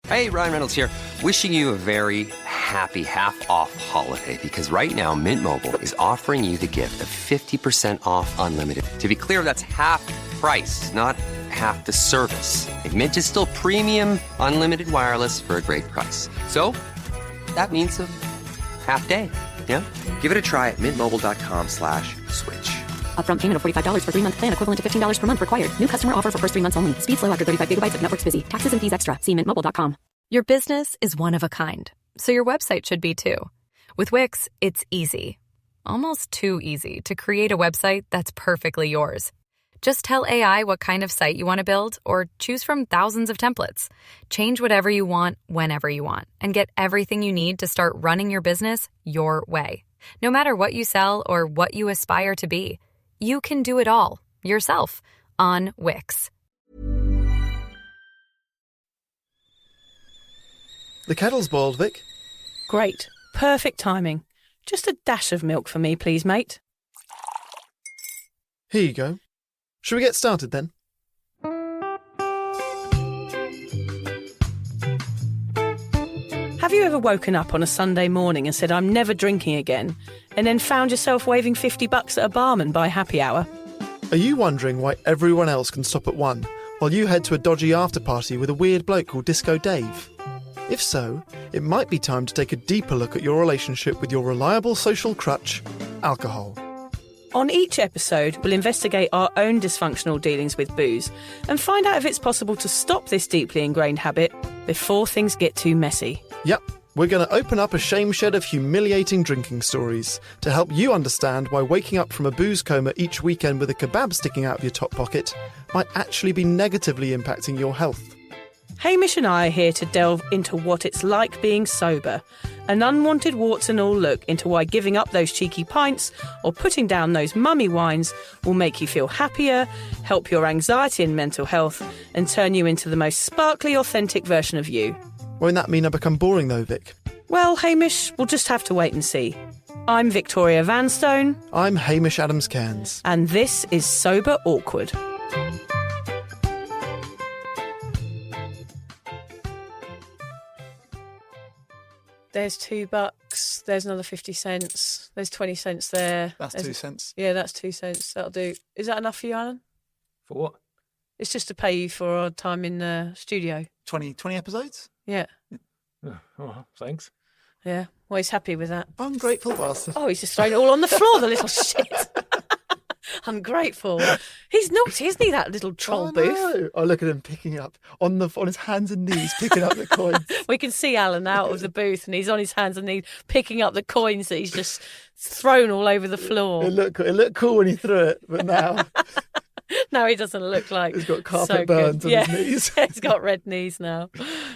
Hey, Ryan Reynolds here. Wishing you a very happy half-off holiday because right now Mint Mobile is offering you the gift of 50% off unlimited. To be clear, that's half price, not half the service. Like, Mint is still premium unlimited wireless for a great price. So that means a half day. Yeah? Give it a try at mintmobile.com/switch. Upfront payment of $45 for 3-month plan, equivalent to $15 per month required. New customer offer for first 3 months only. Speed slow after 35 gigabytes if network's busy. Taxes and fees extra. See mintmobile.com. Your business is one of a kind, so your website should be too. With Wix, it's easy. Almost too easy to create a website that's perfectly yours. Just tell AI what kind of site you want to build or choose from thousands of templates. Change whatever you want, whenever you want, and get everything you need to start running your business your way. No matter what you sell or what you aspire to be, you can do it all yourself on Wix. The kettle's boiled, Vic. Great. Perfect timing. Just a dash of milk for me, please, mate. Here you go. Shall we get started then? Have you ever woken up on a Sunday morning and said, I'm never drinking again, and then found yourself waving $50 at a barman by happy hour? Are you wondering why everyone else can stop at 1 while you head to a dodgy after-party with a weird bloke called Disco Dave? If so, it might be time to take a deeper look at your relationship with your reliable social crutch, alcohol. On each episode, we'll investigate our own dysfunctional dealings with booze and find out if it's possible to stop this deeply ingrained habit before things get too messy. Yep, we're going to open up a shame shed of humiliating drinking stories to help you understand why waking up from a booze coma each weekend with a kebab sticking out of your top pocket might actually be negatively impacting your health. Hamish and I are here to delve into what it's like being sober, an unwanted warts and all look into why giving up those cheeky pints or putting down those mummy wines will make you feel happier, help your anxiety and mental health, and turn you into the most sparkly, authentic version of you. Won't that mean I become boring though, Vic? Well, Hamish, we'll just have to wait and see. I'm Victoria Vanstone. I'm Hamish Adams-Cairns. And this is Sober Awkward. There's $2, there's another 50 cents, there's 20 cents there. That's 2 cents. Yeah, that's 2 cents. That'll do. Is that enough for you, Alan? For what? It's just to pay you for our time in the studio. 20 episodes? Yeah. Oh, thanks. Yeah. Well, he's happy with that. Ungrateful bastard. Oh, he's just thrown it all on the floor, the little shit. Ungrateful. He's naughty, isn't he, that little troll booth? No. Oh, look at him picking up on his hands and knees, picking up the coins. We can see Alan out of the booth and he's on his hands and knees picking up the coins that he's just thrown all over the floor. It looked cool when he threw it, but now... No, he doesn't look like he's got carpet so burns on yeah. his knees. He's got red knees now.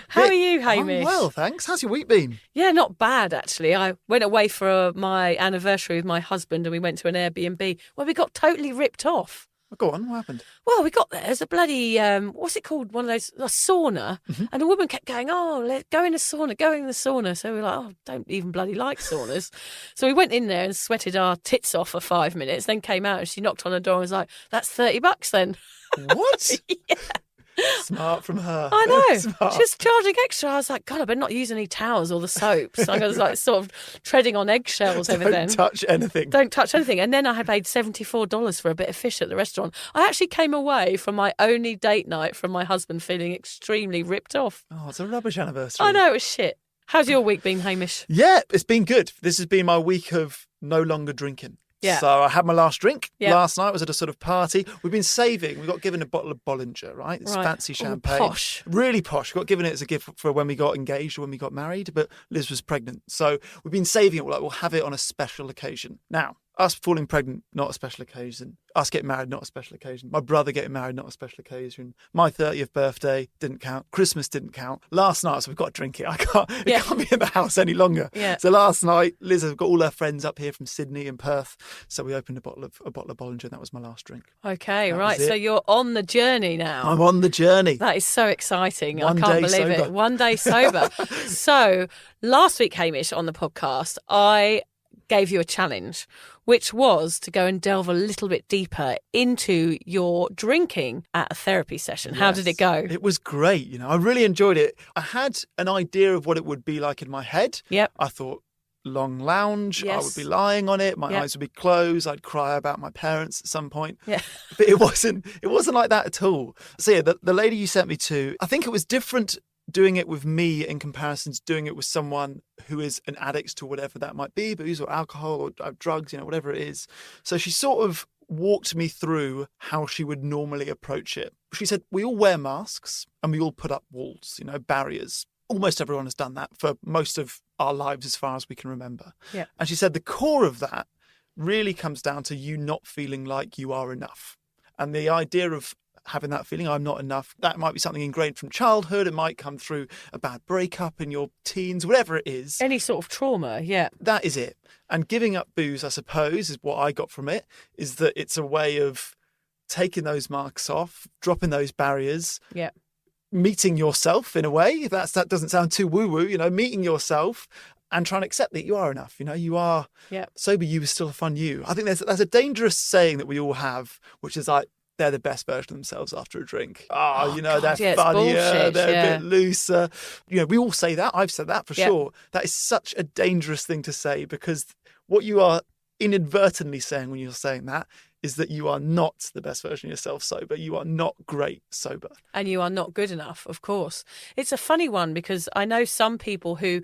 How are you, Hamish? I'm well, thanks. How's your week been? Yeah, not bad, actually. I went away for my anniversary with my husband and we went to an Airbnb where we got totally ripped off. Oh, go on, what happened? Well, we got there. There's a bloody, what's it called? One of those, a sauna. Mm-hmm. And a woman kept going, let's go in the sauna, go in the sauna. So we were like, don't even bloody like saunas. So we went in there and sweated our tits off for 5 minutes, then came out and she knocked on the door and was like, that's $30 then. What? Yeah. Smart from her. I know. Smart. She was charging extra. I was like, God, I better not use any towels or the soaps. I was like sort of treading on eggshells over then. Don't touch anything. Don't touch anything. And then I had paid $74 for a bit of fish at the restaurant. I actually came away from my only date night from my husband feeling extremely ripped off. Oh, it's a rubbish anniversary. I know, it was shit. How's your week been, Hamish? Yeah, it's been good. This has been my week of no longer drinking. Yeah. So I had my last drink last night. I was at a sort of party. We've been saving. We got given a bottle of Bollinger, right? It's fancy champagne. Posh. Really posh. We got given it as a gift for when we got engaged or when we got married, but Liz was pregnant. So we've been saving it. We'll have it on a special occasion. Now, us falling pregnant, not a special occasion. Us getting married, not a special occasion. My brother getting married, not a special occasion. My 30th birthday didn't count. Christmas didn't count. Last night, so we've got to drink it. It can't be in the house any longer. Yeah. So last night, Liz has got all her friends up here from Sydney and Perth. So we opened a bottle of Bollinger, and that was my last drink. Okay, right. So you're on the journey now. I'm on the journey. That is so exciting. I can't believe it. One day sober. So last week, Hamish, on the podcast, I gave you a challenge, which was to go and delve a little bit deeper into your drinking at a therapy session. How did it go? It was great. I really enjoyed it. I had an idea of what it would be like in my head. Yep. I thought long lounge. Yes. I would be lying on it. My Yep. eyes would be closed. I'd cry about my parents at some point. Yeah. But it wasn't like that at all. So yeah, the lady you sent me to, I think it was different doing it with me in comparison to doing it with someone who is an addict to whatever that might be, booze or alcohol or drugs, whatever it is. So she sort of walked me through how she would normally approach it. She said, we all wear masks and we all put up walls, barriers. Almost everyone has done that for most of our lives as far as we can remember. Yeah. And she said the core of that really comes down to you not feeling like you are enough. And the idea of having that feeling, I'm not enough, that might be something ingrained from childhood. It might come through a bad breakup in your teens, whatever it is. Any sort of trauma, yeah. That is it. And giving up booze, I suppose, is what I got from it, is that it's a way of taking those marks off, dropping those barriers. Yeah. Meeting yourself in a way, that doesn't sound too woo-woo, meeting yourself and trying to accept that you are enough. You are sober, you is still a fun you. I think there's a dangerous saying that we all have, which is like, they're the best version of themselves after a drink. God, They're funnier, they're a bit looser. We all say that. I've said that for sure. That is such a dangerous thing to say, because what you are inadvertently saying when you're saying that is that you are not the best version of yourself sober. You are not great sober. And you are not good enough, of course. It's a funny one, because I know some people who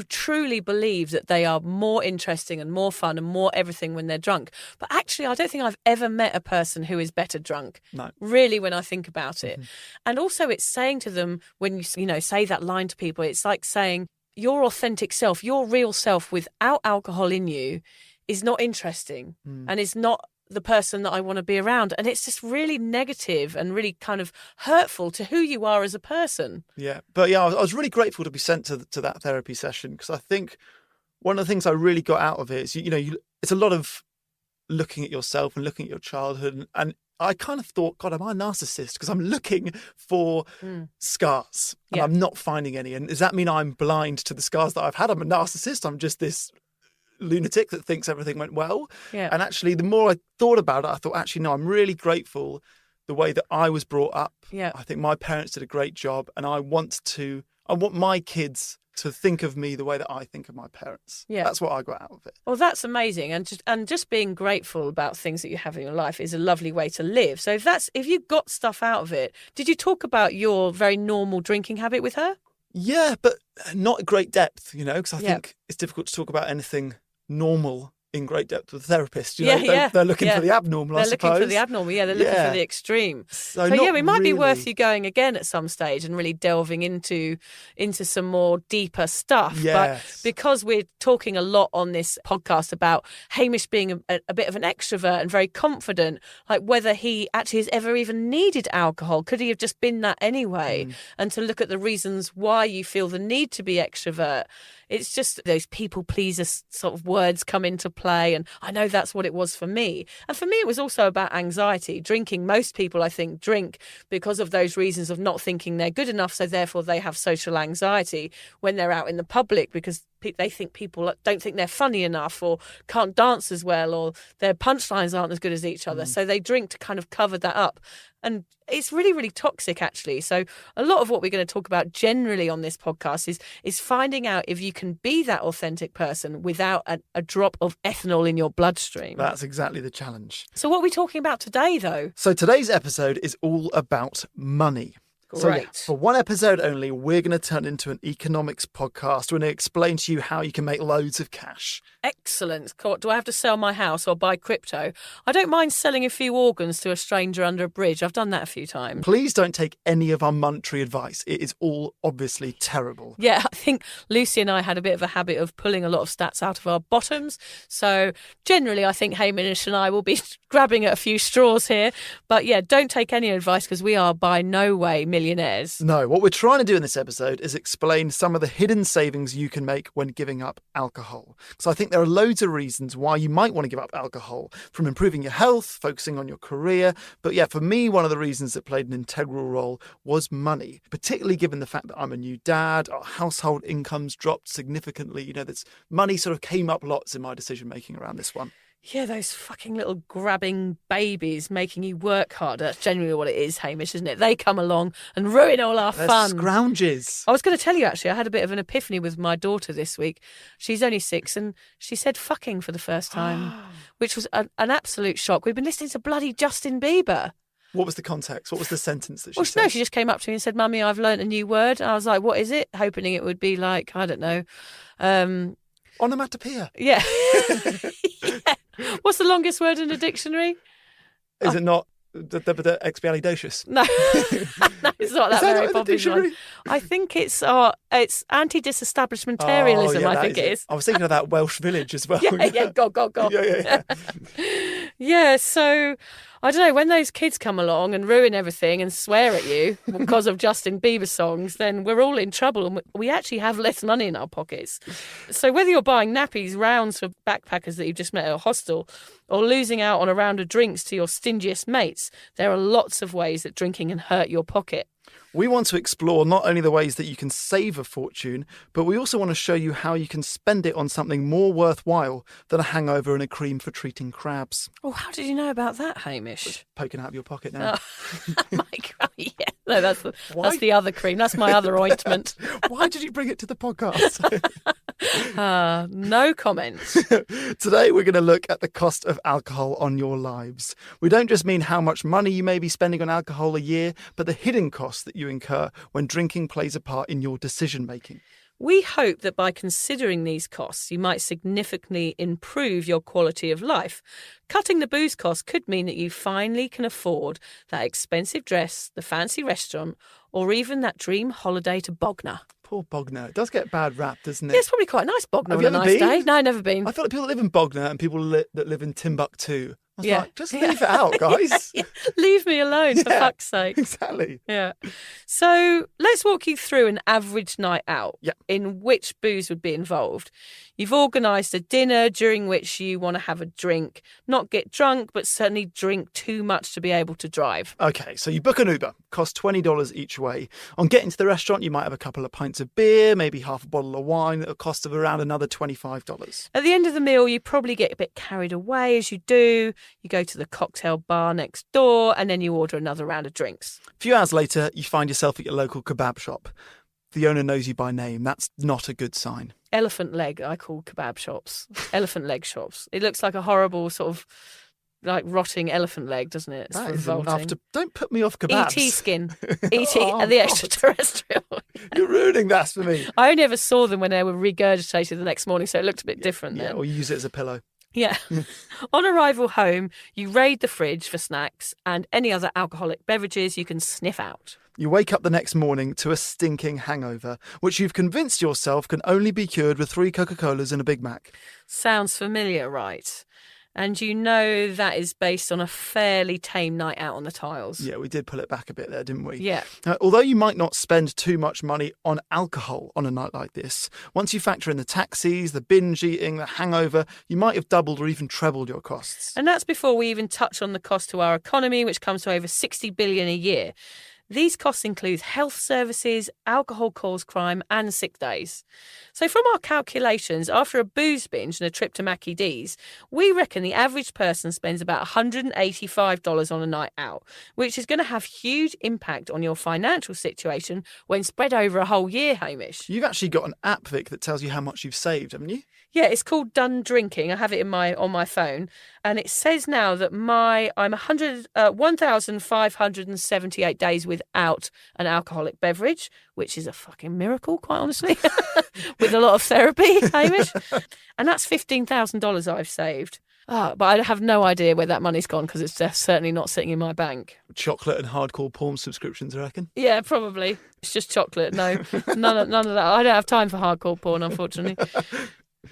truly believe that they are more interesting and more fun and more everything when they're drunk. But actually, I don't think I've ever met a person who is better drunk. No. Really, when I think about it. Mm-hmm. And also, it's saying to them, when you say that line to people, it's like saying your authentic self, your real self without alcohol in you is not interesting and is not the person that I want to be around. And it's just really negative and really kind of hurtful to who you are as a person. Yeah. But yeah, I was really grateful to be sent to that therapy session, because I think one of the things I really got out of it is, it's a lot of looking at yourself and looking at your childhood. And I kind of thought, God, am I a narcissist? Because I'm looking for scars and I'm not finding any. And does that mean I'm blind to the scars that I've had? I'm a narcissist. I'm just this lunatic that thinks everything went well. Yeah. And actually, the more I thought about it, I thought, actually, no, I'm really grateful the way that I was brought up. Yeah. I think my parents did a great job, and I want my kids to think of me the way that I think of my parents. Yeah. That's what I got out of it. Well, that's amazing. And just being grateful about things that you have in your life is a lovely way to live. So if you got stuff out of it, did you talk about your very normal drinking habit with her? Yeah, but not at great depth, because I think it's difficult to talk about anything normal in great depth with a therapist. They're looking for the abnormal, I suppose. They're looking for the abnormal, they're looking for the extreme. So it might be worth you going again at some stage and really delving into some more deeper stuff. Yes. But because we're talking a lot on this podcast about Hamish being a bit of an extrovert and very confident, like whether he actually has ever even needed alcohol, could he have just been that anyway? And to look at the reasons why you feel the need to be extrovert. It's just those people pleaser sort of words come into play. And I know that's what it was for me. And for me, it was also about anxiety. Drinking, most people, I think, drink because of those reasons of not thinking they're good enough. So therefore, they have social anxiety when they're out in the public, because they think people don't think they're funny enough or can't dance as well, or their punchlines aren't as good as each other. So they drink to kind of cover that up. And it's really, really toxic, actually. So a lot of what we're going to talk about generally on this podcast is finding out if you can be that authentic person without a drop of ethanol in your bloodstream. That's exactly the challenge. So what are we talking about today, though? So today's episode is all about money. So yeah, for one episode only, we're going to turn into an economics podcast. We're going to explain to you how you can make loads of cash. Excellent. Do I have to sell my house or buy crypto? I don't mind selling a few organs to a stranger under a bridge. I've done that a few times. Please don't take any of our monetary advice. It is all obviously terrible. Yeah, I think Lucy and I had a bit of a habit of pulling a lot of stats out of our bottoms. So generally, I think Hamish and I will be grabbing at a few straws here. But yeah, don't take any advice, because we are by no way millionaires. No, what we're trying to do in this episode is explain some of the hidden savings you can make when giving up alcohol. So I think there are loads of reasons why you might want to give up alcohol, from improving your health, focusing on your career. But yeah, for me, one of the reasons that played an integral role was money, particularly given the fact that I'm a new dad, our household incomes dropped significantly. That's money sort of came up lots in my decision making around this one. Yeah, those fucking little grabbing babies making you work harder. That's genuinely what it is, Hamish, isn't it? They come along and ruin all our They're fun. scrounges. I was going to tell you, actually, I had a bit of an epiphany with my daughter this week. She's only 6 and she said fucking for the first time, which was an absolute shock. We've been listening to bloody Justin Bieber. What was the context? What was the sentence that she Well, said? no, she just came up to me and said, Mummy, I've learnt a new word. And I was like, what is it? Hoping it would be like, I don't know. Onomatopoeia. Yeah. Yeah. What's the longest word in the dictionary? Is it not expialidocious? No, no, it's not that Is that very not in the popular. dictionary? I think it's anti-disestablishmentarianism. I think it is. I was thinking of that Welsh village as well. Yeah, go. Yeah. Yeah, so I don't know, when those kids come along and ruin everything and swear at you because of Justin Bieber songs, then we're all in trouble and we actually have less money in our pockets. So whether you're buying nappies, rounds for backpackers that you've just met at a hostel, or losing out on a round of drinks to your stingiest mates, there are lots of ways that drinking can hurt your pocket. We want to explore not only the ways that you can save a fortune, but we also want to show you how you can spend it on something more worthwhile than a hangover and a cream for treating crabs. Oh, how did you know about that, Hamish? Poking out of your pocket now. My God, yeah. No, that's the other cream. That's my other ointment. Why did you bring it to the podcast? No comments. Today we're going to look at the cost of alcohol on your lives. We don't just mean how much money you may be spending on alcohol a year, but the hidden costs that you incur when drinking plays a part in your decision making. We hope that by considering these costs, you might significantly improve your quality of life. Cutting the booze costs could mean that you finally can afford that expensive dress, the fancy restaurant, or even that dream holiday to Bognor. Poor Bognor. It does get bad rap, doesn't it? Yeah, it's probably quite nice, Bognor, Have on you a ever nice been? day. No, never been. I feel like people that live in Bognor and people that live in Timbuktu. I was Yeah. like, just leave it out, guys. Yeah. Leave me alone, for Yeah. fuck's sake. Exactly. Yeah. So let's walk you through an average night out Yeah. in which booze would be involved. You've organised a dinner during which you want to have a drink, not get drunk, but certainly drink too much to be able to drive. Okay, so you book an Uber, costs $20 each way. On getting to the restaurant, you might have a couple of pints of beer, maybe half a bottle of wine at a cost of around another $25. At the end of the meal, you probably get a bit carried away as you do. You go to the cocktail bar next door and then you order another round of drinks. A few hours later, you find yourself at your local kebab shop. The owner knows you by name. That's not a good sign. Elephant leg, I call kebab shops. Elephant leg shops. It looks like a horrible sort of like rotting elephant leg, doesn't it? It's That is revolting. enough to... Don't put me off kebabs. ET skin. ET, Oh, the God. extraterrestrial. You're ruining that for me. I only ever saw them when they were regurgitated the next morning, so it looked a bit different Yeah, then. or you use it as a pillow. Yeah. On arrival home, you raid the fridge for snacks and any other alcoholic beverages you can sniff out. You wake up the next morning to a stinking hangover, which you've convinced yourself can only be cured with 3 Coca-Colas and a Big Mac. Sounds familiar, right? And you know that is based on a fairly tame night out on the tiles. Yeah, we did pull it back a bit there, didn't we? Yeah. Although you might not spend too much money on alcohol on a night like this, once you factor in the taxis, the binge eating, the hangover, you might have doubled or even trebled your costs. And that's before we even touch on the cost to our economy, which comes to over $60 billion a year. These costs include health services, alcohol-caused crime and sick days. So from our calculations, after a booze binge and a trip to Mackie D's, we reckon the average person spends about $185 on a night out, which is going to have huge impact on your financial situation when spread over a whole year, Hamish. You've actually got an app, Vic, that tells you how much you've saved, haven't you? Yeah, it's called Done Drinking. I have it on my phone, and it says now that I'm 1,578 days without an alcoholic beverage, which is a fucking miracle, quite honestly, with a lot of therapy, Hamish. And that's $15,000 I've saved. But I have no idea where that money's gone because it's certainly not sitting in my bank. Chocolate and hardcore porn subscriptions, I reckon. Yeah, probably. It's just chocolate. No, none of that. I don't have time for hardcore porn, unfortunately.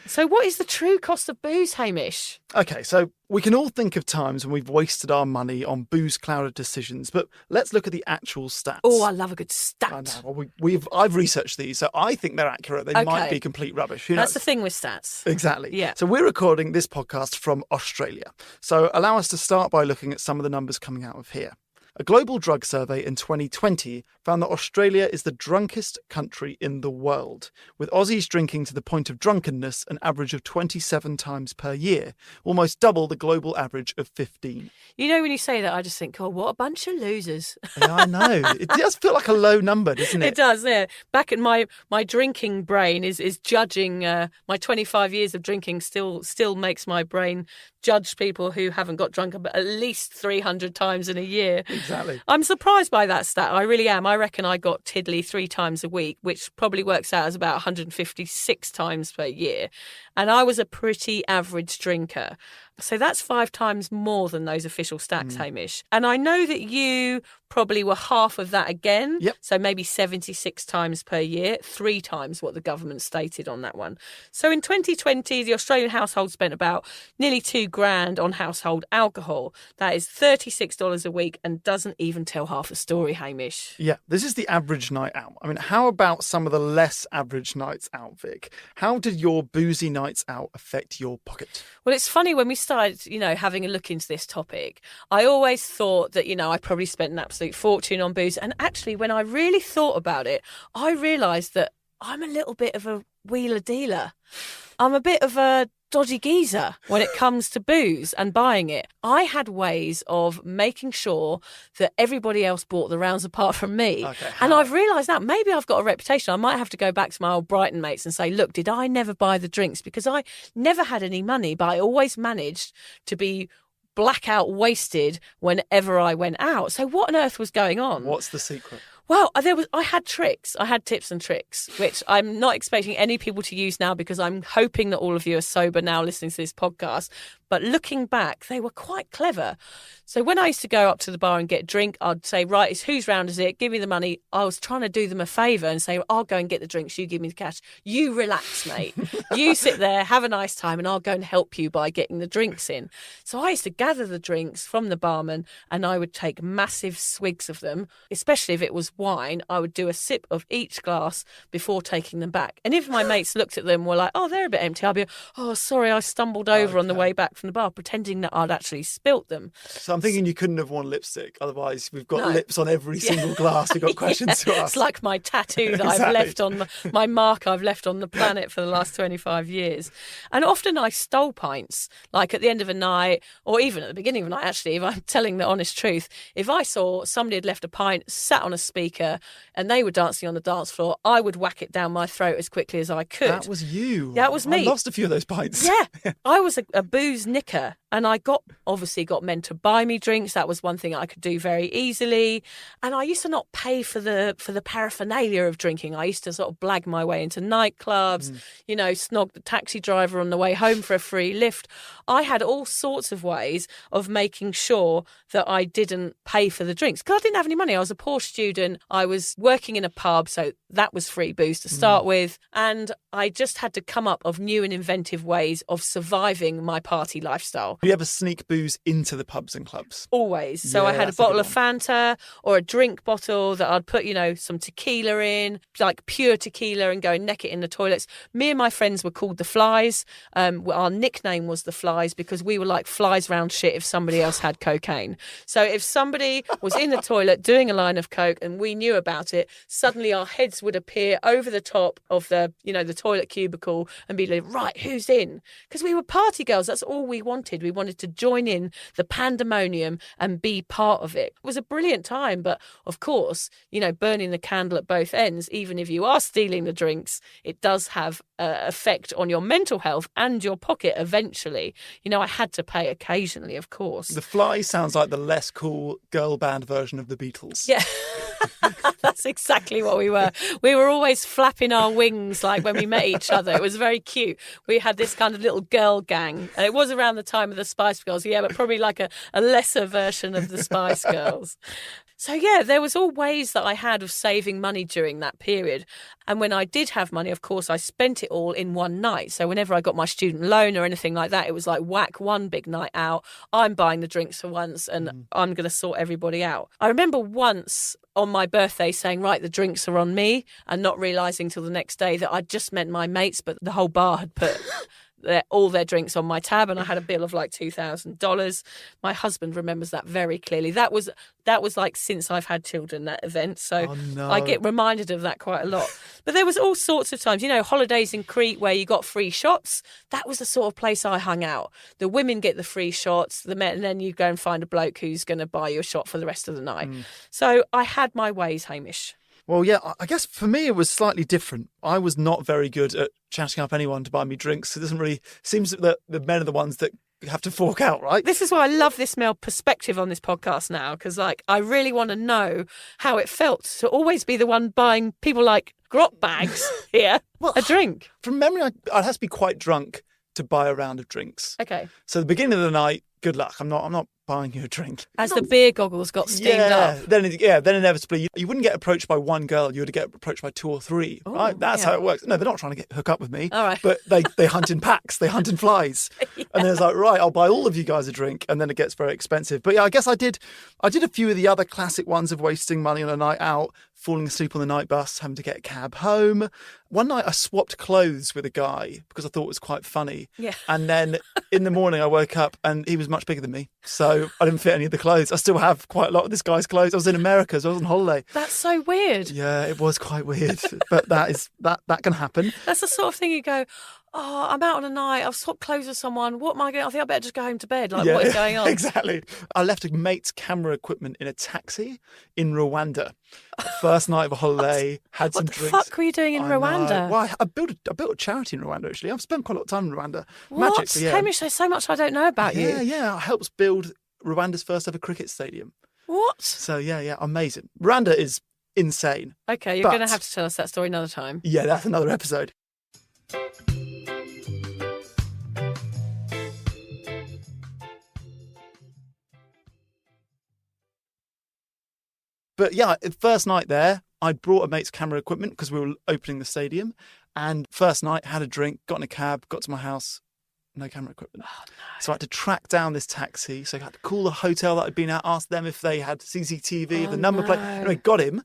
So what is the true cost of booze, Hamish? Okay, so we can all think of times when we've wasted our money on booze-clouded decisions, but let's look at the actual stats. Oh, I love a good I stat. know. Well, I've researched these, so I think they're accurate. They might Okay. be complete rubbish. Who That's knows? the thing with stats. Exactly. Yeah. So we're recording this podcast from Australia. So allow us to start by looking at some of the numbers coming out of here. A global drug survey in 2020 found that Australia is the drunkest country in the world, with Aussies drinking to the point of drunkenness an average of 27 times per year, almost double the global average of 15. You know, when you say that, I just think, oh, what a bunch of losers. Yeah, I know. It does feel like a low number, doesn't it? It does, yeah. Back at my drinking brain is judging, my 25 years of drinking still makes my brain judge people who haven't got drunk at least 300 times in a year. Exactly. I'm surprised by that stat. I really am. I reckon I got tiddly 3 times a week, which probably works out as about 156 times per year. And I was a pretty average drinker. So that's 5 times more than those official stats, Hamish. And I know that you probably were half of that again. Yep. So maybe 76 times per year, 3 times what the government stated on that one. So in 2020, the Australian household spent about nearly $2,000 on household alcohol. That is $36 a week and doesn't even tell half the story, Hamish. Yeah, this is the average night out. I mean, how about some of the less average nights out, Vic? How did your boozy nights out affect your pocket? Well, it's funny when we started, having a look into this topic, I always thought that, I probably spent an absolute fortune on booze. And actually, when I really thought about it, I realised that I'm a little bit of a wheeler dealer. I'm a bit of a dodgy geezer when it comes to booze and buying it. I had ways of making sure that everybody else bought the rounds apart from me. Okay, and I've realised now, maybe I've got a reputation. I might have to go back to my old Brighton mates and say, look, did I never buy the drinks? Because I never had any money, but I always managed to be blackout wasted whenever I went out. So what on earth was going on? What's the secret? Well, I had tricks. I had tips and tricks, which I'm not expecting any people to use now because I'm hoping that all of you are sober now listening to this podcast. But looking back, they were quite clever. So when I used to go up to the bar and get a drink, I'd say, right, it's whose round is it? Give me the money. I was trying to do them a favour and say, I'll go and get the drinks. You give me the cash. You relax, mate. You sit there, have a nice time, and I'll go and help you by getting the drinks in. So I used to gather the drinks from the barman and I would take massive swigs of them, especially if it was wine. I would do a sip of each glass before taking them back. And if my mates looked at them and were like, oh, they're a bit empty, I'd be, oh, sorry, I stumbled over on the way back from the bar, pretending that I'd actually spilt them. So I'm thinking you couldn't have worn lipstick. Otherwise, we've got lips on every single glass. We've got questions to ask. It's like my tattoo that I've left on my mark I've left on the planet for the last 25 years. And often I stole pints, like at the end of a night or even at the beginning of a night, actually, if I'm telling the honest truth. If I saw somebody had left a pint, sat on a speaker and they were dancing on the dance floor, I would whack it down my throat as quickly as I could. That was you. That was me. I lost a few of those pints. Yeah. I was a booze knicker. And I obviously got men to buy me drinks. That was one thing I could do very easily. And I used to not pay for the paraphernalia of drinking. I used to sort of blag my way into nightclubs, snog the taxi driver on the way home for a free lift. I had all sorts of ways of making sure that I didn't pay for the drinks because I didn't have any money. I was a poor student. I was working in a pub, so that was free booze to start with. And I just had to come up with new and inventive ways of surviving my party lifestyle. Do you ever sneak booze into the pubs and clubs? Always. So Yeah, I had a that's a good bottle of Fanta or a drink bottle that I'd put, some tequila in, like pure tequila, and go and neck it in the toilets. Me and my friends were called the Flies. Our nickname was the Flies because we were like flies round shit if somebody else had cocaine. So if somebody was in the toilet doing a line of coke and we knew about it, suddenly our heads would appear over the top of the toilet cubicle and be like, right, who's in? Because we were party girls. That's all we wanted. We wanted to join in the pandemonium and be part of it. It was a brilliant time, but of course, burning the candle at both ends, even if you are stealing the drinks, it does have an effect on your mental health and your pocket eventually. I had to pay occasionally, of course. The Fly sounds like the less cool girl band version of the Beatles. Yeah. That's exactly what we were. We were always flapping our wings like when we met each other. It was very cute. We had this kind of little girl gang. And it was around the time of the Spice Girls, yeah, but probably like a lesser version of the Spice Girls. So, yeah, there was all ways that I had of saving money during that period. And when I did have money, of course, I spent it all in one night. So whenever I got my student loan or anything like that, it was like whack one big night out. I'm buying the drinks for once and I'm going to sort everybody out. I remember once on my birthday saying, right, the drinks are on me, and not realising till the next day that I'd just met my mates, but the whole bar had put all their drinks on my tab, and I had a bill of like $2,000. My husband remembers that very clearly. That was like since I've had children, that event. So I get reminded of that quite a lot. But there was all sorts of times, holidays in Crete where you got free shots. That was the sort of place I hung out. The women get the free shots, the men, and then you go and find a bloke who's going to buy you a shot for the rest of the night. So I had my ways, Hamish. Well, yeah, I guess for me it was slightly different. I was not very good at chatting up anyone to buy me drinks. It doesn't really seems that the men are the ones that have to fork out, right? This is why I love this male perspective on this podcast now, because I really want to know how it felt to always be the one buying people like grot bags here a drink. From memory, I'd have to be quite drunk to buy a round of drinks. Okay. So the beginning of the night, good luck. I'm not buying you a drink. As the beer goggles got steamed up. Then inevitably you wouldn't get approached by one girl, you would get approached by 2 or 3. Ooh, right? That's how it works. No, they're not trying to hook up with me. All right. But they hunt in packs, they hunt in flies. And then it's like, right, I'll buy all of you guys a drink, and then it gets very expensive. But yeah, I guess I did a few of the other classic ones of wasting money on a night out, falling asleep on the night bus, having to get a cab home. One night I swapped clothes with a guy because I thought it was quite funny. Yeah. And then in the morning I woke up and he was much bigger than me. So I didn't fit any of the clothes. I still have quite a lot of this guy's clothes. I was in America, so I was on holiday. That's so weird. Yeah, it was quite weird. But that can happen. That's the sort of thing you go, oh, I'm out on a night, I've swapped clothes with someone, what am I going to, I think I better just go home to bed. What is going on? Exactly. I left a mate's camera equipment in a taxi in Rwanda. First night of a holiday, had some drinks. What the fuck were you doing in Rwanda? Well, I built a charity in Rwanda, actually. I've spent quite a lot of time in Rwanda. What? Magic, yeah. Hamish, there's so much I don't know about you. Yeah. I helped build Rwanda's first ever cricket stadium. What? So, yeah, amazing. Rwanda is insane. Okay, you're going to have to tell us that story another time. Yeah, that's another episode. But yeah, first night there, I brought a mate's camera equipment because we were opening the stadium. And first night, had a drink, got in a cab, got to my house, no camera equipment. Oh, no. So I had to track down this taxi. So I had to call the hotel that I'd been at, ask them if they had CCTV, the number plate. Anyway, got him.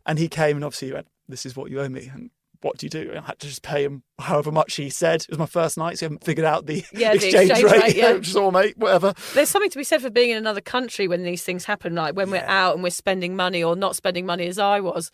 And he came and obviously he went, this is what you owe me. And what do you do? I had to just pay him however much he said. It was my first night, so I haven't figured out the exchange rate. Yeah. Which is all, mate, whatever. There's something to be said for being in another country when these things happen, like when we're out and we're spending money or not spending money, as I was.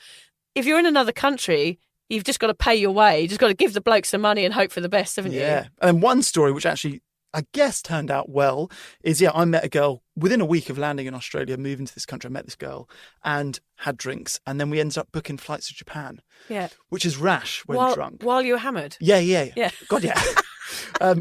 If you're in another country, you've just got to pay your way. You've just got to give the bloke some money and hope for the best, haven't you? Yeah. And then one story, which actually I guess turned out well, is I met a girl within a week of landing in Australia, moving to this country. I met this girl and had drinks, and then we ended up booking flights to Japan. Yeah, which is rash when drunk. While you were hammered. Yeah. God, yeah.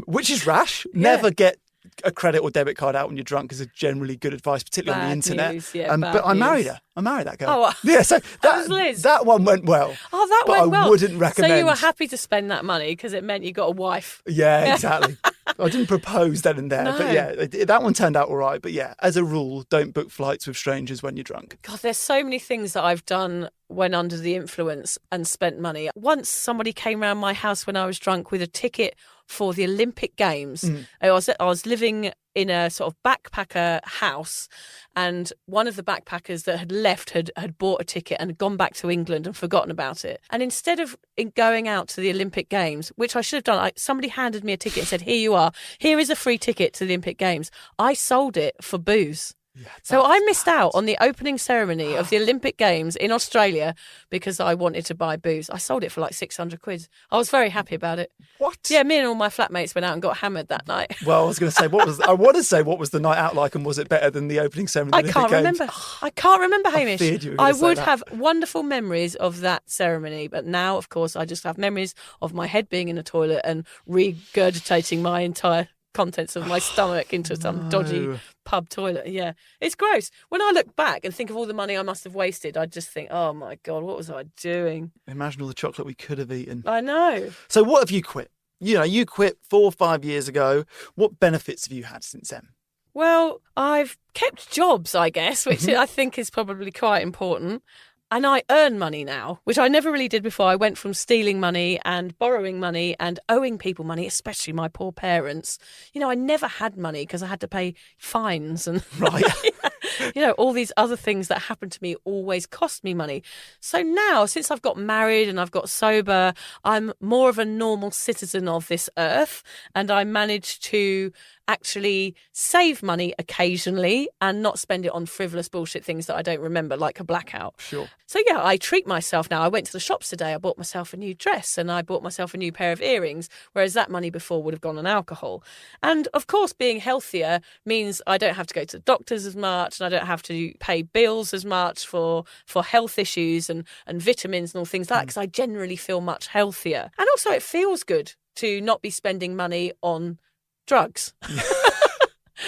Which is rash. Never get a credit or debit card out when you're drunk is a generally good advice, particularly on the internet. News, but I married her. I married that girl. Oh, yeah. So that was Liz. That one went well. Oh, that went well. I wouldn't recommend. So you were happy to spend that money because it meant you got a wife. Yeah, exactly. I didn't propose then and there, No. but yeah, that one turned out all right. But yeah, as a rule, don't book flights with strangers when you're drunk. God, there's so many things that I've done when under the influence and spent money. Once somebody came round my house when I was drunk with a ticket for the Olympic Games. I was living in a sort of backpacker house, and one of the backpackers that had left had bought a ticket and gone back to England and forgotten about it. And instead of going out to the Olympic Games, which I should have done, somebody handed me a ticket and said, here you are, here is a free ticket to the Olympic Games. I sold it for booze. Yeah, so I missed out on the opening ceremony of the Olympic Games in Australia because I wanted to buy booze. I sold it for like 600 quid. I was very happy about it. What? Yeah, me and all my flatmates went out and got hammered that night. Well, I was going to say, what was the night out like, and was it better than the opening ceremony? I can't remember, Hamish. I would have wonderful memories of that ceremony, but now, of course, I just have memories of my head being in a toilet and regurgitating my entire contents of my stomach into some dodgy pub toilet. Yeah, it's gross. When I look back and think of all the money I must have wasted, I just think, oh my God, what was I doing? Imagine all the chocolate we could have eaten. I know. So what have you quit? You quit 4 or 5 years ago. What benefits have you had since then? Well, I've kept jobs, I guess, which I think is probably quite important. And I earn money now, which I never really did before. I went from stealing money and borrowing money and owing people money, especially my poor parents. I never had money because I had to pay fines and right. All these other things that happen to me always cost me money. So now, since I've got married and I've got sober, I'm more of a normal citizen of this earth, and I manage to actually save money occasionally and not spend it on frivolous bullshit things that I don't remember, like a blackout. Sure. So yeah, I treat myself now. I went to the shops today. I bought myself a new dress and I bought myself a new pair of earrings, whereas that money before would have gone on alcohol. And of course, being healthier means I don't have to go to the doctors as much, and I don't have to pay bills as much for health issues and vitamins and all things like that, because I generally feel much healthier. And also it feels good to not be spending money on drugs.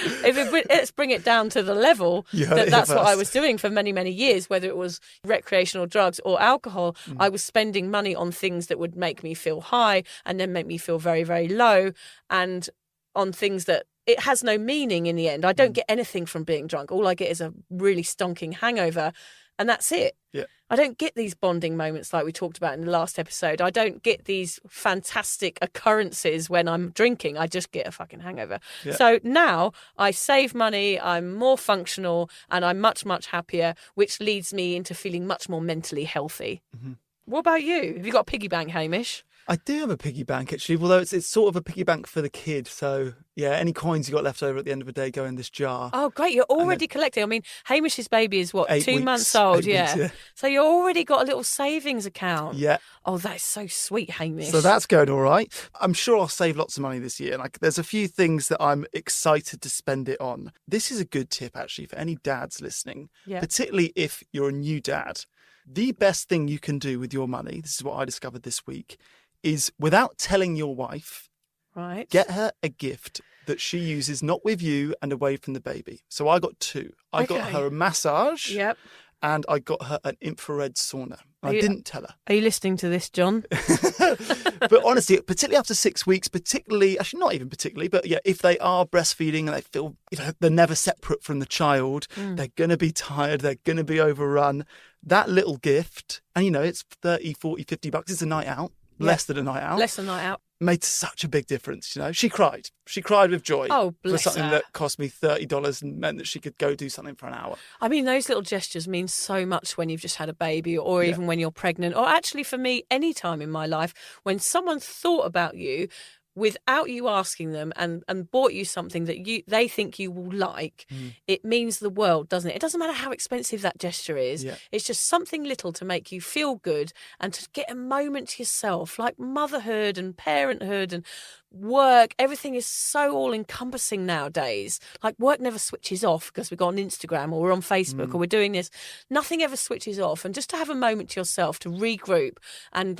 Let's bring it down to the level that's what I was doing for many, many years, whether it was recreational drugs or alcohol. I was spending money on things that would make me feel high and then make me feel very, very low, and on things that it has no meaning in the end. I don't get anything from being drunk. All I get is a really stonking hangover, and that's it. Yeah. I don't get these bonding moments like we talked about in the last episode. I don't get these fantastic occurrences when I'm drinking. I just get a fucking hangover. Yeah. So now I save money, I'm more functional, and I'm much, much happier, which leads me into feeling much more mentally healthy. Mm-hmm. What about you? Have you got a piggy bank, Hamish? I do have a piggy bank, actually, although it's sort of a piggy bank for the kid. So, yeah, any coins you got left over at the end of the day go in this jar. Oh, great. You're already collecting. I mean, Hamish's baby is, what, 8 2 weeks, months old? 8 weeks, yeah. So you already got a little savings account. Yeah. Oh, that's so sweet, Hamish. So that's going all right. I'm sure I'll save lots of money this year. There's a few things that I'm excited to spend it on. This is a good tip, actually, for any dads listening, particularly if you're a new dad. The best thing you can do with your money, this is what I discovered this week, is without telling your wife, right, get her a gift that she uses not with you and away from the baby. So I got 2. I got her a massage. Yep. And I got her an infrared sauna. I didn't tell her. Are you listening to this, John? But honestly, particularly after 6 weeks, actually not even particularly, but yeah, if they are breastfeeding and they feel they're never separate from the child, they're going to be tired, they're going to be overrun. That little gift, and it's 30, 40, 50 bucks. It's a night out. Less than a night out. Less than a night out. Made such a big difference, She cried. She cried with joy. Oh, bless for something her. that cost me $30 and meant that she could go do something for an hour. I mean, those little gestures mean so much when you've just had a baby, or even when you're pregnant, or actually for me, any time in my life, when someone thought about you without you asking them and bought you something that they think you will like, it means the world, doesn't it? It doesn't matter how expensive that gesture is. Yeah. It's just something little to make you feel good and to get a moment to yourself. Like motherhood and parenthood and work, everything is so all-encompassing nowadays. Like work never switches off because we've got on Instagram or we're on Facebook or we're doing this. Nothing ever switches off. And just to have a moment to yourself to regroup and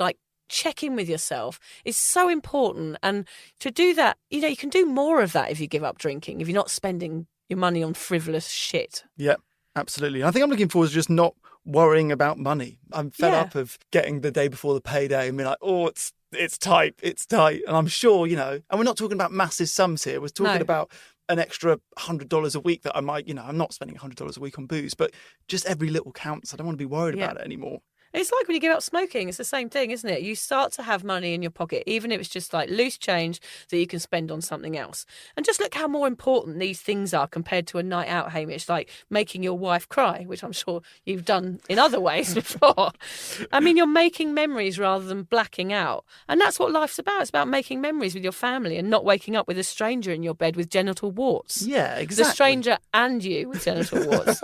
check in with yourself is so important. And to do that, you can do more of that if you give up drinking, if you're not spending your money on frivolous shit. Yeah, absolutely. I think I'm looking forward to just not worrying about money. I'm fed up of getting the day before the payday and being like, oh, it's tight. And I'm sure, and we're not talking about massive sums here. We're talking about an extra $100 a week that I might, I'm not spending $100 a week on booze, but just every little counts. I don't want to be worried about it anymore. It's like when you give up smoking, it's the same thing, isn't it? You start to have money in your pocket, even if it's just like loose change that you can spend on something else. And just look how more important these things are compared to a night out, Hamish, like making your wife cry, which I'm sure you've done in other ways before. I mean, you're making memories rather than blacking out. And that's what life's about. It's about making memories with your family and not waking up with a stranger in your bed with genital warts. Yeah, exactly. The stranger and you with genital warts.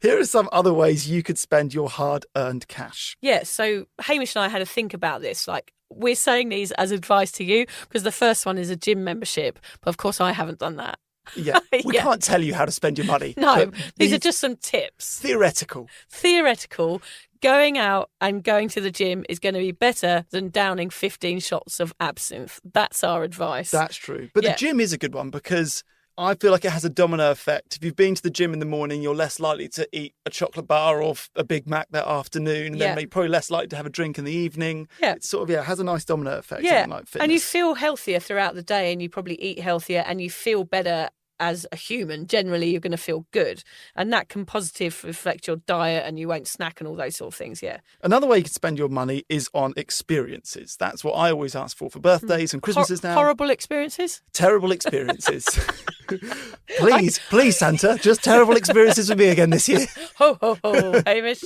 Here are some other ways you could spend your hard-earned cash. Yeah, so Hamish and I had to think about this. Like, we're saying these as advice to you because the first one is a gym membership. But of course, I haven't done that. Yeah, we can't tell you how to spend your money. No, these are just some tips. Theoretical. Going out and going to the gym is going to be better than downing 15 shots of absinthe. That's our advice. That's true. But the gym is a good one because I feel like it has a domino effect. If you've been to the gym in the morning, you're less likely to eat a chocolate bar or a Big Mac that afternoon. And then you're probably less likely to have a drink in the evening. Yeah. It's sort of, has a nice domino effect. Yeah. Like fitness. And you feel healthier throughout the day and you probably eat healthier and you feel better as a human, generally you're going to feel good. And that can positively affect your diet and you won't snack and all those sort of things, yeah. Another way you can spend your money is on experiences. That's what I always ask for birthdays and Christmases now. Horrible experiences? Terrible experiences. Please, Santa, just terrible experiences with me again this year. Ho, ho, ho, Hamish.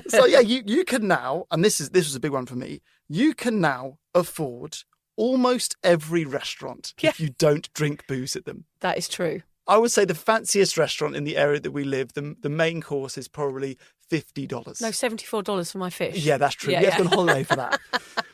So, yeah, you can now, and this was a big one for me, you can now afford almost every restaurant if you don't drink booze at them. That is true. I would say the fanciest restaurant in the area that we live, the main course is probably $50. No, $74 for my fish. Yeah, that's true. Yeah, you have to go on holiday for that.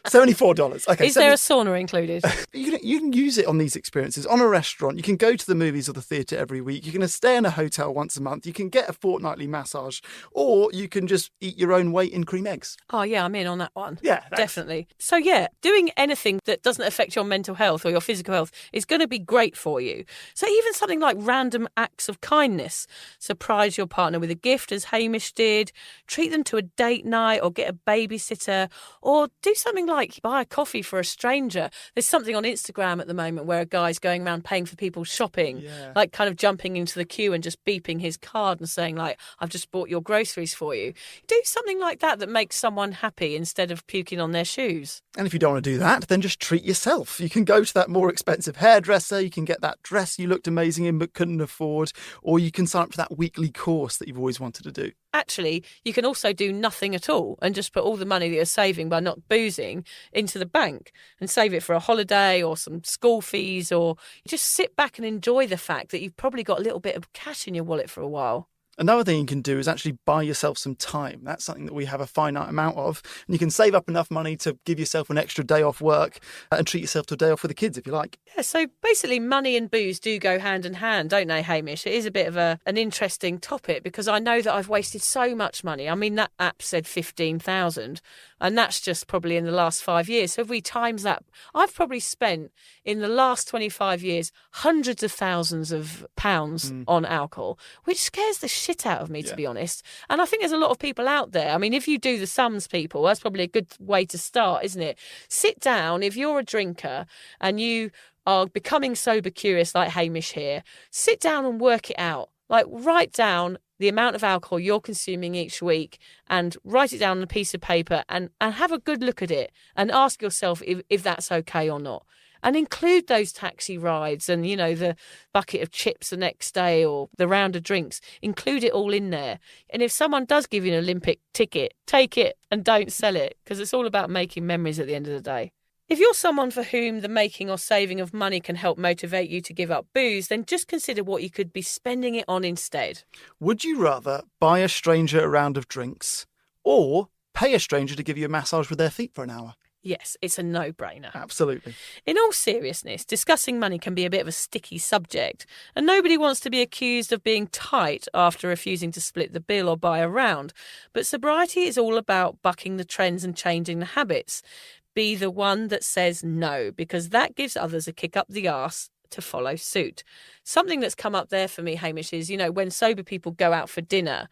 $74. Okay. Is there a sauna included? You can use it on these experiences. On a restaurant, you can go to the movies or the theatre every week. You can stay in a hotel once a month. You can get a fortnightly massage, or you can just eat your own weight in cream eggs. Oh, yeah, I'm in on that one. Yeah, definitely. So, yeah, doing anything that doesn't affect your mental health or your physical health is going to be great for you. So even something like random acts of kindness. Surprise your partner with a gift, as Hamish did. Treat them to a date night or get a babysitter, or do something like buy a coffee for a stranger. There's something on Instagram at the moment where a guy's going around paying for people's shopping, like kind of jumping into the queue and just beeping his card and saying like, I've just bought your groceries for you. Do something like that makes someone happy instead of puking on their shoes. And if you don't want to do that, then just treat yourself. You can go to that more expensive hairdresser, you can get that dress you looked amazing in but couldn't afford, or you can sign up for that weekly course that you've always wanted to do. Actually, you can also do nothing at all and just put all the money that you're saving by not boozing into the bank and save it for a holiday or some school fees, or just sit back and enjoy the fact that you've probably got a little bit of cash in your wallet for a while. Another thing you can do is actually buy yourself some time. That's something that we have a finite amount of. And you can save up enough money to give yourself an extra day off work and treat yourself to a day off with the kids if you like. Yeah, so basically money and booze do go hand in hand, don't they, Hamish? It is a bit of an interesting topic because I know that I've wasted so much money. I mean, that app said 15,000 and that's just probably in the last 5 years. So if we times that, I've probably spent in the last 25 years hundreds of thousands of pounds on alcohol, which scares the shit out of me, to be honest. And I think there's a lot of people out there. I mean, if you do the sums, people, that's probably a good way to start, isn't it? Sit down, if you're a drinker and you are becoming sober curious like Hamish here, sit down and work it out. Like, write down the amount of alcohol you're consuming each week and write it down on a piece of paper and have a good look at it and ask yourself if that's okay or not. And include those taxi rides and, you know, the bucket of chips the next day or the round of drinks. Include it all in there. And if someone does give you an Olympic ticket, take it and don't sell it, because it's all about making memories at the end of the day. If you're someone for whom the making or saving of money can help motivate you to give up booze, then just consider what you could be spending it on instead. Would you rather buy a stranger a round of drinks or pay a stranger to give you a massage with their feet for an hour? Yes, it's a no-brainer. Absolutely. In all seriousness, discussing money can be a bit of a sticky subject, and nobody wants to be accused of being tight after refusing to split the bill or buy a round. But sobriety is all about bucking the trends and changing the habits. Be the one that says no, because that gives others a kick up the arse to follow suit. Something that's come up there for me, Hamish, is, you know, when sober people go out for dinner,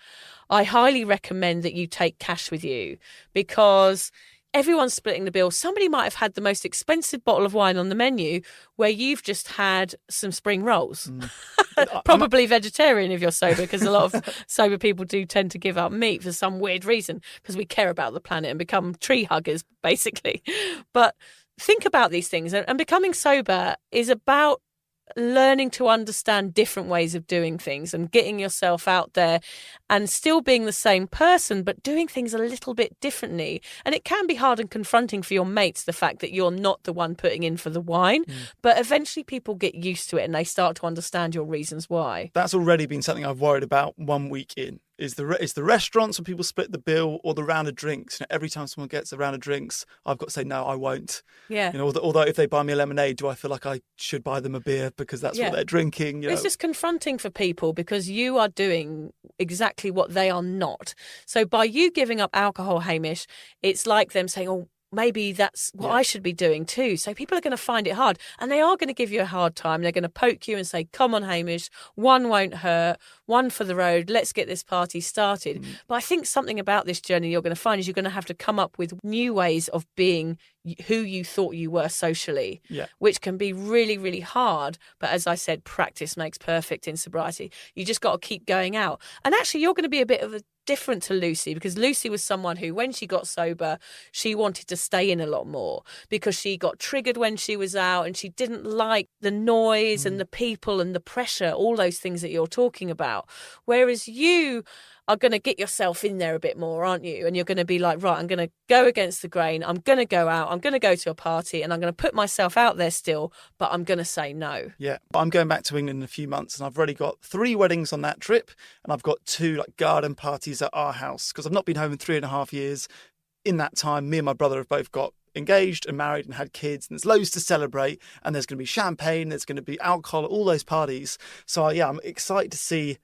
I highly recommend that you take cash with you, because everyone's splitting the bill. Somebody might have had the most expensive bottle of wine on the menu where you've just had some spring rolls. Probably vegetarian if you're sober, because a lot of sober people do tend to give up meat for some weird reason, because we care about the planet and become tree huggers, basically. But think about these things. And becoming sober is about learning to understand different ways of doing things and getting yourself out there and still being the same person, but doing things a little bit differently. And it can be hard and confronting for your mates, the fact that you're not the one putting in for the wine, but eventually people get used to it and they start to understand your reasons why. That's already been something I've worried about 1 week in. Is the restaurants when people split the bill, or the round of drinks? You know, every time someone gets a round of drinks, I've got to say, no, I won't. Yeah. You know, although if they buy me a lemonade, do I feel like I should buy them a beer because that's what they're drinking? You know? It's just confronting for people because you are doing exactly what they are not. So by you giving up alcohol, Hamish, it's like them saying, oh, maybe that's what I should be doing too. So people are going to find it hard, and they are going to give you a hard time. They're going to poke you and say, come on, Hamish, one won't hurt, one for the road. Let's get this party started. But I think something about this journey you're going to find is you're going to have to come up with new ways of being who you thought you were socially, which can be really, really hard. But as I said, practice makes perfect in sobriety. You just got to keep going out. And actually, you're going to be a bit of a different to Lucy, because Lucy was someone who, when she got sober, she wanted to stay in a lot more because she got triggered when she was out and she didn't like the noise and the people and the pressure, all those things that you're talking about. Whereas you are going to get yourself in there a bit more, aren't you? And you're going to be like, right, I'm going to go against the grain. I'm going to go out. I'm going to go to a party and I'm going to put myself out there still, but I'm going to say no. Yeah. I'm going back to England in a few months and I've already got 3 weddings on that trip and I've got 2 like garden parties at our house because I've not been home in 3.5 years. In that time, me and my brother have both got engaged and married and had kids, and there's loads to celebrate, and there's going to be champagne, there's going to be alcohol, all those parties. So I'm excited to see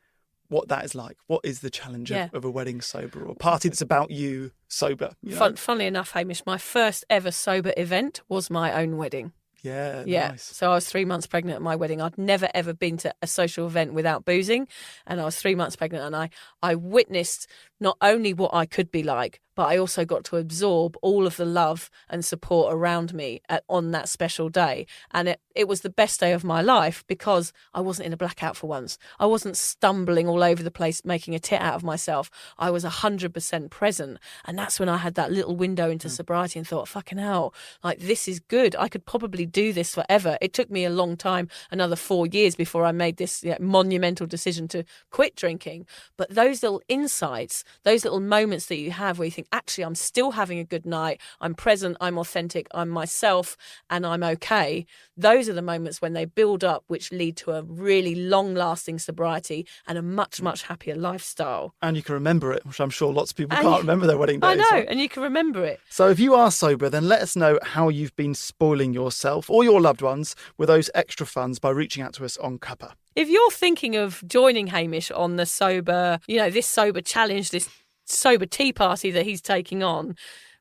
what that is like. What is the challenge of a wedding sober, or a party that's about you sober? Funnily enough, Hamish, my first ever sober event was my own wedding. Yeah. Nice. So I was 3 months pregnant at my wedding. I'd never, ever been to a social event without boozing. And I was 3 months pregnant and I witnessed not only what I could be like, but I also got to absorb all of the love and support around me on that special day. And it was the best day of my life because I wasn't in a blackout for once. I wasn't stumbling all over the place, making a tit out of myself. I was 100% present. And that's when I had that little window into sobriety and thought, fucking hell, like this is good. I could probably do this forever. It took me a long time, another 4 years before I made this monumental decision to quit drinking. But those little insights, those little moments that you have where you think, actually, I'm still having a good night. I'm present. I'm authentic. I'm myself and I'm okay. Those are the moments when they build up, which lead to a really long lasting sobriety and a much, much happier lifestyle. And you can remember it, which I'm sure lots of people can't remember their wedding days. I know. Right? And you can remember it. So if you are sober, then let us know how you've been spoiling yourself or your loved ones with those extra funds by reaching out to us on Cuppa. If you're thinking of joining Hamish on the sober, this sober challenge, this sober tea party that he's taking on,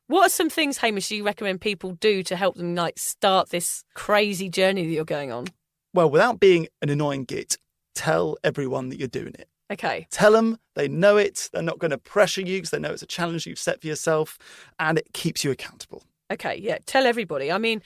what are some things, Hamish, you recommend people do to help them start this crazy journey that you're going on? Well, without being an annoying git, tell everyone that you're doing it. Okay. Tell them they know it. They're not going to pressure you because they know it's a challenge you've set for yourself and it keeps you accountable. Okay, yeah. Tell everybody. I mean,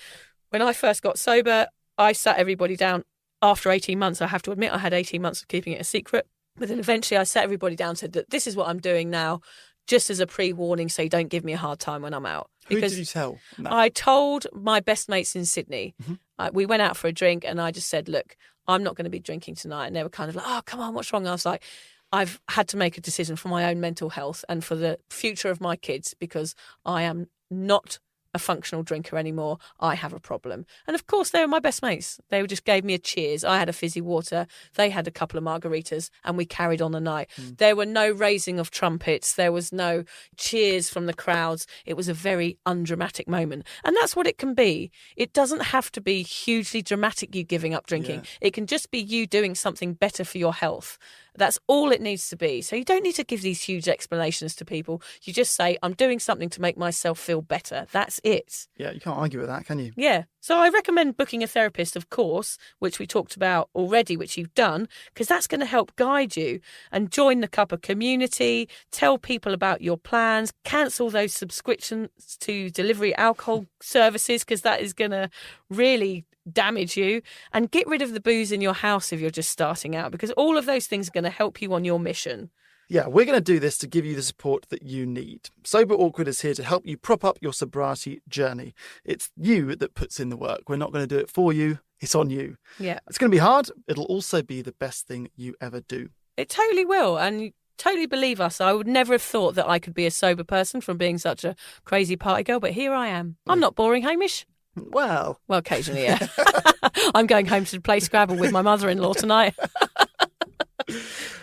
when I first got sober, I sat everybody down after 18 months. I have to admit I had 18 months of keeping it a secret. But then eventually I sat everybody down and said that this is what I'm doing now, just as a pre-warning so you don't give me a hard time when I'm out. Who did you tell? No. I told my best mates in Sydney. Mm-hmm. We went out for a drink and I just said, look, I'm not going to be drinking tonight. And they were kind of like, oh, come on, what's wrong? I was like, I've had to make a decision for my own mental health and for the future of my kids because I am not a functional drinker anymore. I have a problem. And of course, they were my best mates. They just gave me a cheers. I had a fizzy water. They had a couple of margaritas and we carried on the night. There were no raising of trumpets. There was no cheers from the crowds. It was a very undramatic moment. And that's what it can be. It doesn't have to be hugely dramatic, you giving up drinking. Yeah. It can just be you doing something better for your health. That's all it needs to be. So you don't need to give these huge explanations to people. You just say, I'm doing something to make myself feel better. That's it. Yeah, you can't argue with that, can you? Yeah. So I recommend booking a therapist, of course, which we talked about already, which you've done, because that's going to help guide you. And join the Cuppa community, tell people about your plans, cancel those subscriptions to delivery alcohol services, because that is going to really damage you, and get rid of the booze in your house if you're just starting out, because all of those things are going to help you on your mission. Yeah, we're going to do this to give you the support that you need. Sober Awkward is here to help you prop up your sobriety journey. It's you that puts in the work. We're not going to do it for you. It's on you. Yeah. It's going to be hard. It'll also be the best thing you ever do. It totally will. And totally believe us. I would never have thought that I could be a sober person from being such a crazy party girl, but here I am. I'm not boring, Hamish. Well, occasionally, yeah. I'm going home to play Scrabble with my mother-in-law tonight.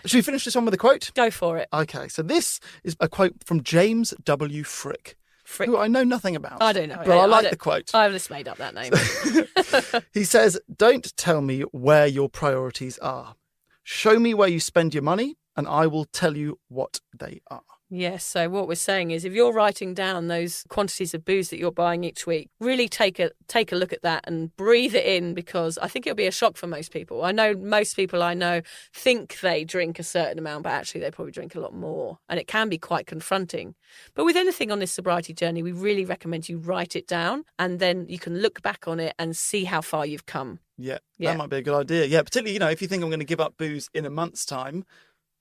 Should we finish this one with a quote? Go for it. Okay, so this is a quote from James W. Frick, who I know nothing about. I don't know. But I like the quote. I've just made up that name. He says, "Don't tell me where your priorities are. Show me where you spend your money, and I will tell you what they are." Yes, so what we're saying is if you're writing down those quantities of booze that you're buying each week, really take a look at that and breathe it in, because I think it'll be a shock for most people. I know most people I know think they drink a certain amount, but actually they probably drink a lot more, and it can be quite confronting. But with anything on this sobriety journey, we really recommend you write it down, and then you can look back on it and see how far you've come. Yeah, that might be a good idea. Yeah, particularly, if you think I'm going to give up booze in a month's time,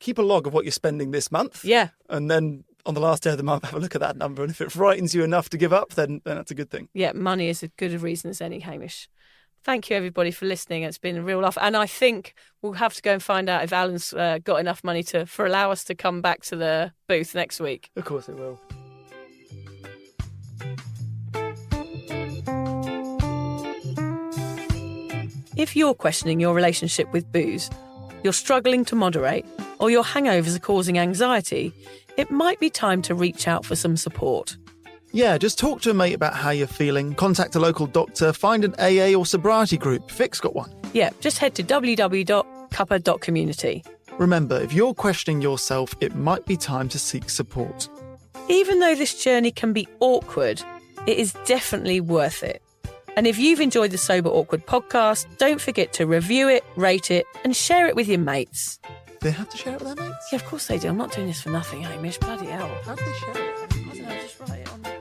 keep a log of what you're spending this month. Yeah. And then on the last day of the month, have a look at that number. And if it frightens you enough to give up, then that's a good thing. Yeah, money is as good a reason as any, Hamish. Thank you, everybody, for listening. It's been a real laugh. And I think we'll have to go and find out if Alan's got enough money for allow us to come back to the booth next week. Of course it will. If you're questioning your relationship with booze, you're struggling to moderate, or your hangovers are causing anxiety, it might be time to reach out for some support. Yeah, just talk to a mate about how you're feeling, contact a local doctor, find an AA or sobriety group. Vic's got one. Yeah, just head to www.cuppa.community. Remember, if you're questioning yourself, it might be time to seek support. Even though this journey can be awkward, it is definitely worth it. And if you've enjoyed the Sober Awkward podcast, don't forget to review it, rate it, and share it with your mates. They have to share it with their mates? Yeah, of course they do. I'm not doing this for nothing, Hamish. Bloody hell. How do they share it? I don't know, just write it on the...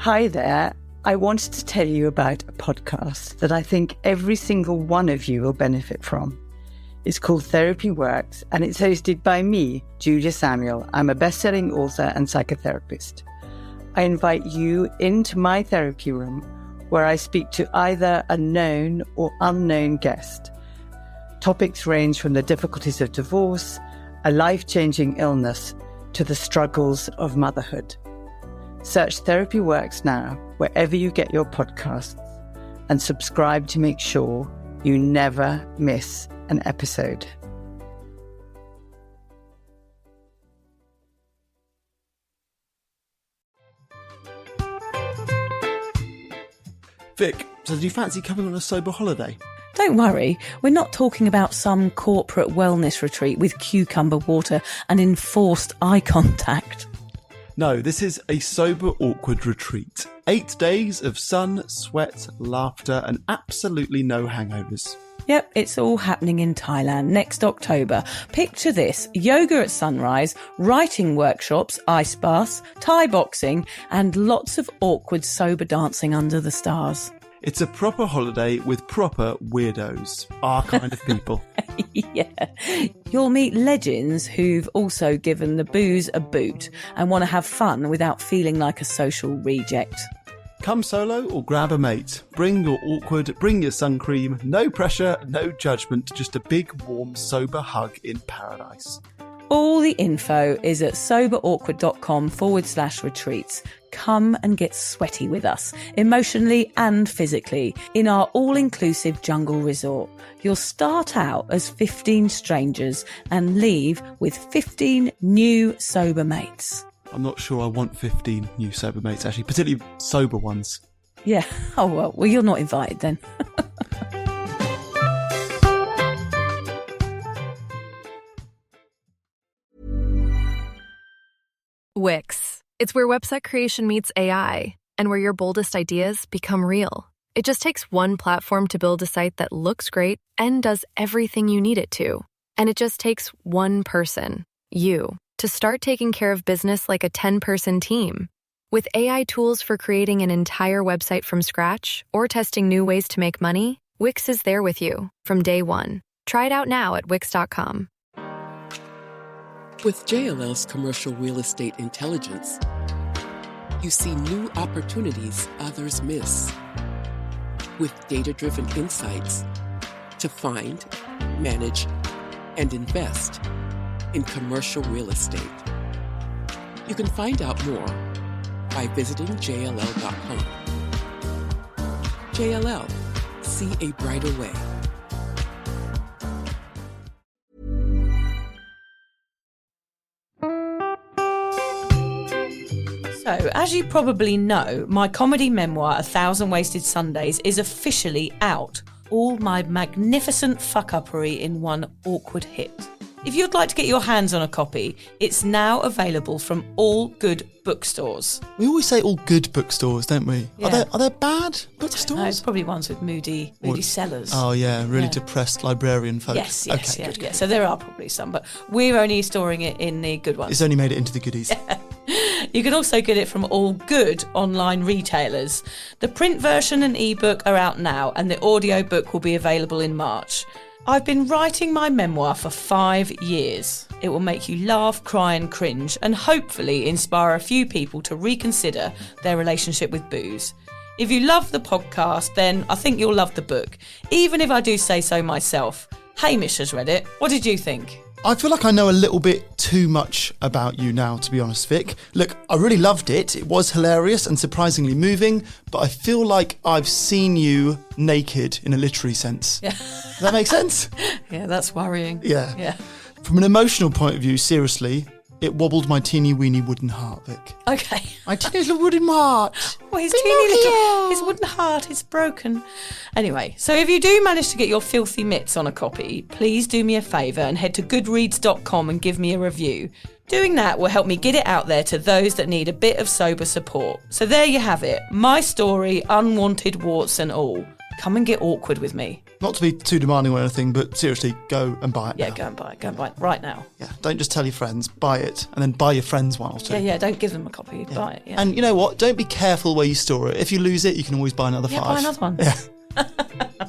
Hi there. I wanted to tell you about a podcast that I think every single one of you will benefit from. It's called Therapy Works, and it's hosted by me, Julia Samuel. I'm a best-selling author and psychotherapist. I invite you into my therapy room where I speak to either a known or unknown guest. Topics range from the difficulties of divorce, a life-changing illness, to the struggles of motherhood. Search Therapy Works now, wherever you get your podcasts, and subscribe to make sure you never miss an episode. Vic, so do you fancy coming on a sober holiday? Don't worry, we're not talking about some corporate wellness retreat with cucumber water and enforced eye contact. No, this is a sober awkward retreat. 8 days of sun, sweat, laughter, and absolutely no hangovers. Yep, it's all happening in Thailand next October. Picture this: yoga at sunrise, writing workshops, ice baths, Thai boxing, and lots of awkward sober dancing under the stars. It's a proper holiday with proper weirdos, our kind of people. Yeah. You'll meet legends who've also given the booze a boot and want to have fun without feeling like a social reject. Come solo or grab a mate. Bring your awkward, bring your sun cream. No pressure, no judgment, just a big, warm, sober hug in paradise. All the info is at soberawkward.com/retreats. Come and get sweaty with us, emotionally and physically, in our all-inclusive jungle resort. You'll start out as 15 strangers and leave with 15 new sober mates. I'm not sure I want 15 new sober mates, actually, particularly sober ones. Yeah. Oh, well, you're not invited then. Wix. It's where website creation meets AI, and where your boldest ideas become real. It just takes one platform to build a site that looks great and does everything you need it to. And it just takes one person, you, to start taking care of business like a 10-person team. With AI tools for creating an entire website from scratch or testing new ways to make money, Wix is there with you from day one. Try it out now at Wix.com. With JLL's commercial real estate intelligence, you see new opportunities others miss. With data-driven insights to find, manage, and invest in commercial real estate. You can find out more by visiting JLL.com. JLL, see a brighter way. So, as you probably know, my comedy memoir, 1,000 Wasted Sundays, is officially out. All my magnificent fuck-uppery in one awkward hit. If you'd like to get your hands on a copy, it's now available from all good bookstores. We always say all good bookstores, don't we? Yeah. Are there bad No, bookstores? it's probably ones with moody sellers. Oh yeah, really Yeah. depressed librarian folk. Yes, Okay, yeah, good. yeah. So there are probably some, but we're only storing it in the good ones. It's only made it into the goodies. You can also get it from all good online retailers. The print version and ebook are out now, and the audiobook will be available in March. I've been writing my memoir for 5 years. It will make you laugh, cry and cringe, and hopefully inspire a few people to reconsider their relationship with booze. If you love the podcast, then I think you'll love the book, even if I do say so myself. Hamish has read it. What did you think? I feel like I know a little bit too much about you now, to be honest, Vic. Look, I really loved it. It was hilarious and surprisingly moving, but I feel like I've seen you naked in a literary sense. Yeah. Does that make sense? Yeah, that's worrying. Yeah. Yeah. From an emotional point of view, seriously, it wobbled my teeny weeny wooden heart, Vic. Okay. My teeny little wooden heart. Well, his teeny little, his wooden heart is broken. Anyway, so if you do manage to get your filthy mitts on a copy, please do me a favour and head to goodreads.com and give me a review. Doing that will help me get it out there to those that need a bit of sober support. So there you have it. My story, unwanted warts and all. Come and get awkward with me. Not to be too demanding or anything, but seriously, go and buy it Yeah, now. go and buy it. Go and buy it right now. Yeah, don't just tell your friends, buy it, and then buy your friends one or two. Yeah, don't give them a copy. Buy it, yeah. And you know what? Don't be careful where you store it. If you lose it, you can always buy another 5. Buy another one. Yeah.